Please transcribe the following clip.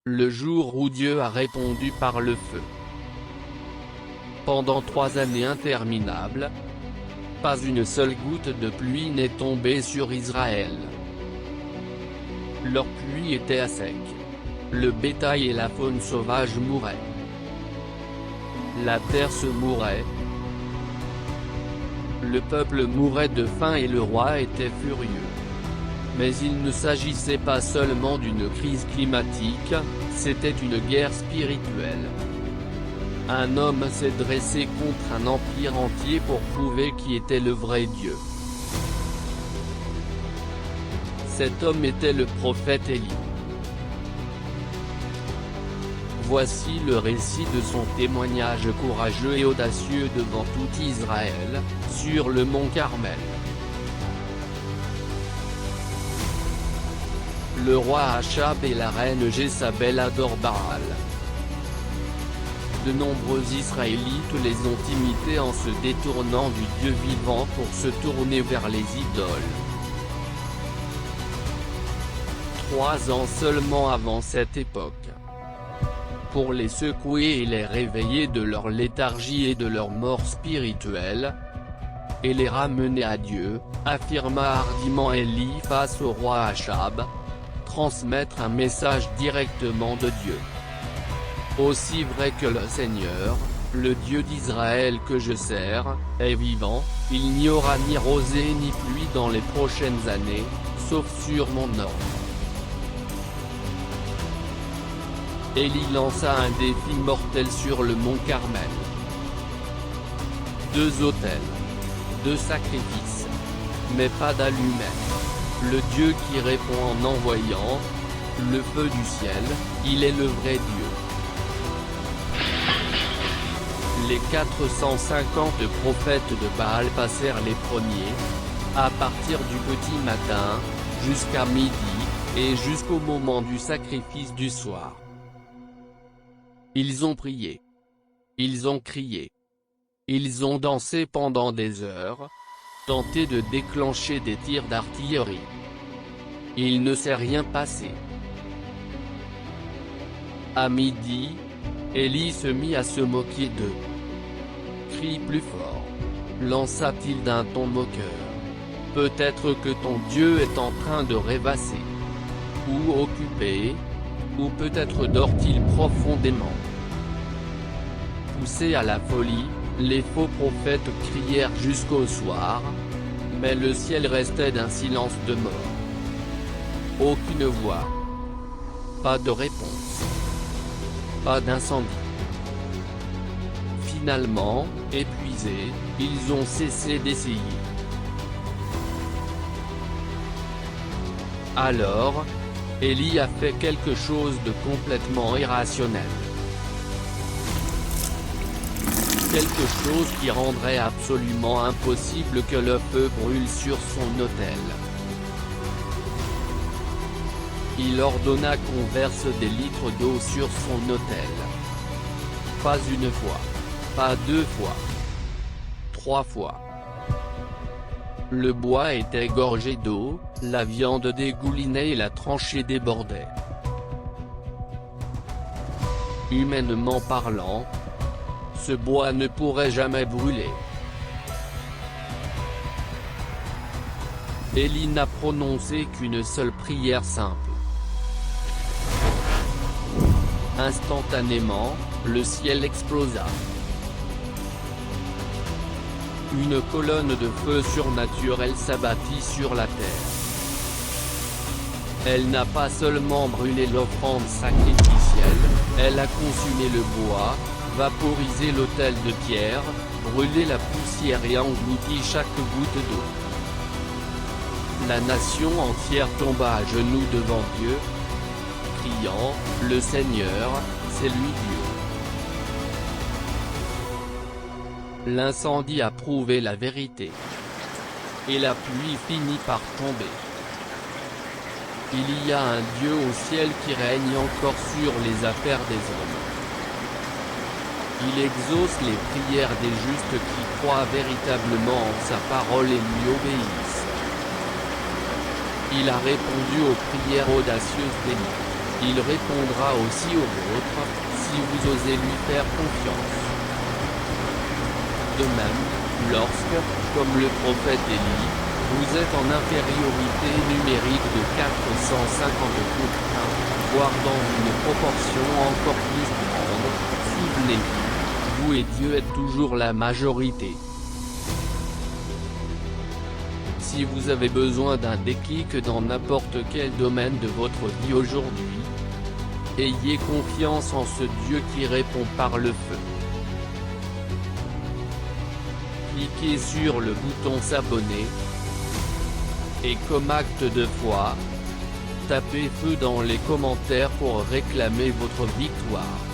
le jour où Dieu a répondu par le feu. Pendant 3 années interminables, pas une seule goutte de pluie n'est tombée sur Israël. Leur pluie était à sec. Le bétail et la faune sauvage mouraient. La terre se mourait. Le peuple mourait de faim et le roi était furieux. Mais il ne s'agissait pas seulement d'une crise climatique, c'était une guerre spirituelle. Un homme s'est dressé contre un empire entier pour prouver qui était le vrai Dieu. Cet homme était le prophète Élie. Voici le récit de son témoignage courageux et audacieux devant tout Israël, sur le mont Carmel. Le roi Achab et la reine Jézabel adorent Baal. De nombreux Israélites les ont imités en se détournant du Dieu vivant pour se tourner vers les idoles. 3 ans seulement avant cette époque. Pour les secouer et les réveiller de leur léthargie et de leur mort spirituelle, et les ramener à Dieu, affirma hardiment Élie face au roi Achab, transmettre un message directement de Dieu. Aussi vrai que le Seigneur, le Dieu d'Israël que je sers, est vivant, il n'y aura ni rosée ni pluie dans les prochaines années, sauf sur mon ordre. Élie lança un défi mortel sur le mont Carmel. 2 autels. 2 sacrifices. Mais pas d'allumette. Le Dieu qui répond en envoyant le feu du ciel, il est le vrai Dieu. Les 450 prophètes de Baal passèrent les premiers, à partir du petit matin, jusqu'à midi, et jusqu'au moment du sacrifice du soir. Ils ont prié. Ils ont crié. Ils ont dansé pendant des heures, tenté de déclencher des tirs d'artillerie. Il ne s'est rien passé. À midi, Élie se mit à se moquer d'eux. Crie plus fort, lança-t-il d'un ton moqueur. Peut-être que ton Dieu est en train de rêvasser. Ou occupé, ou peut-être dort-il profondément. Poussés à la folie, les faux prophètes crièrent jusqu'au soir, mais le ciel restait d'un silence de mort. Aucune voix. Pas de réponse. Pas d'incendie. Finalement, épuisés, ils ont cessé d'essayer. Alors, Élie a fait quelque chose de complètement irrationnel. Quelque chose qui rendrait absolument impossible que le feu brûle sur son autel. Il ordonna qu'on verse des litres d'eau sur son autel. Pas une fois. Pas 2 fois. 3 fois. Le bois était gorgé d'eau, la viande dégoulinait et la tranchée débordait. Humainement parlant, ce bois ne pourrait jamais brûler. Élie n'a prononcé qu'une seule prière simple. Instantanément, le ciel explosa. Une colonne de feu surnaturel s'abattit sur la terre. Elle n'a pas seulement brûlé l'offrande sacrificielle, elle a consumé le bois, vaporisé l'autel de pierre, brûlé la poussière et englouti chaque goutte d'eau. La nation entière tomba à genoux devant Dieu, criant, « Le Seigneur, c'est lui Dieu ». L'incendie a prouvé la vérité. Et la pluie finit par tomber. Il y a un Dieu au ciel qui règne encore sur les affaires des hommes. Il exauce les prières des justes qui croient véritablement en sa parole et lui obéissent. Il a répondu aux prières audacieuses d'Élie. Il répondra aussi aux vôtres, si vous osez lui faire confiance. De même, lorsque, comme le prophète Élie, vous êtes en infériorité numérique de 450 pour 1, voire dans une proportion encore plus grande, souvenez-vous, vous et Dieu êtes toujours la majorité. Si vous avez besoin d'un déclic dans n'importe quel domaine de votre vie aujourd'hui, ayez confiance en ce Dieu qui répond par le feu. Cliquez sur le bouton s'abonner. Et comme acte de foi, tapez feu dans les commentaires pour réclamer votre victoire.